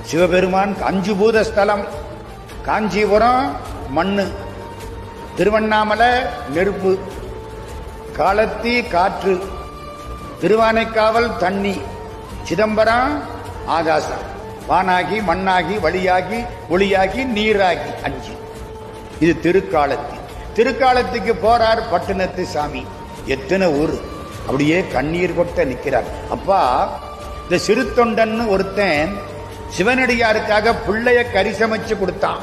சிவபெருமான் அஞ்சு பூத ஸ்தலம். காஞ்சிபுரம் மண்ணு, திருவண்ணாமலை நெருப்பு, காலத்தி காற்று, திருவானைக்காவல் தண்ணி, சிதம்பரம் ஆகாசம், வானாகி மண்ணாகி வழியாகி ஒளியாகி நீராகி. அஞ்சு. இது திருக்காலத்தி. திருக்காலத்துக்கு போறார் பட்டினத்து சாமி. எத்தனை ஊர் அப்படியே கண்ணீர் கொட்ட நிற்கிறார். அப்பா, இந்த சிறு தொண்டன் ஒருத்தன் சிவனடியாருக்காக பிள்ளைய கறி சமைச்சு கொடுத்தான்.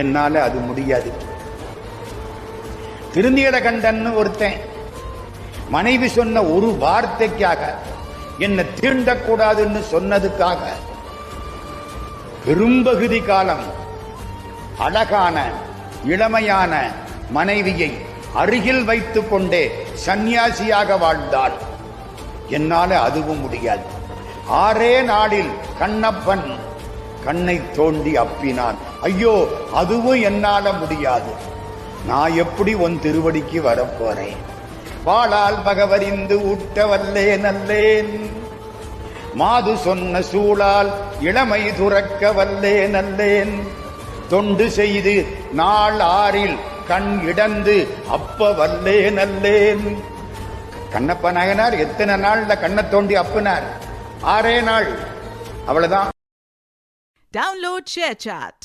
என்னால அது முடியாது. திருநீலகண்டன் ஒருத்தன் மனைவி சொன்ன ஒரு வார்த்தைக்காக என்ன தீண்டக்கூடாதுன்னு சொன்னதுக்காக பெரும்பகுதி காலம் அழகான இளமையான மனைவியை அருகில் வைத்துக் கொண்டே சந்நியாசியாக வாழ்ந்தாள். என்னால அதுவும் முடியாது. 6 நாளில் கண்ணப்பன் கண்ணை தோண்டி அப்பினான். ஐயோ, அதுவும் என்னால முடியாது. நான் எப்படி உன் திருவடிக்கு வரப்போறேன்? வாளால் பகவரிந்து ஊட்ட வல்லேன் அல்லேன், மாது சொன்ன சூழால் இளமை துறக்க வல்லேன் அல்லேன், தொண்டு செய்து நாள் 6 கண் இடந்து அப்ப வல்லேன் அல்லேன். கண்ணப்ப நாயனார் எத்தனை நாள்ல கண்ணை தோண்டி அப்பினார்? 6 நாள். அவ்வளவுதான். Download ShareChat.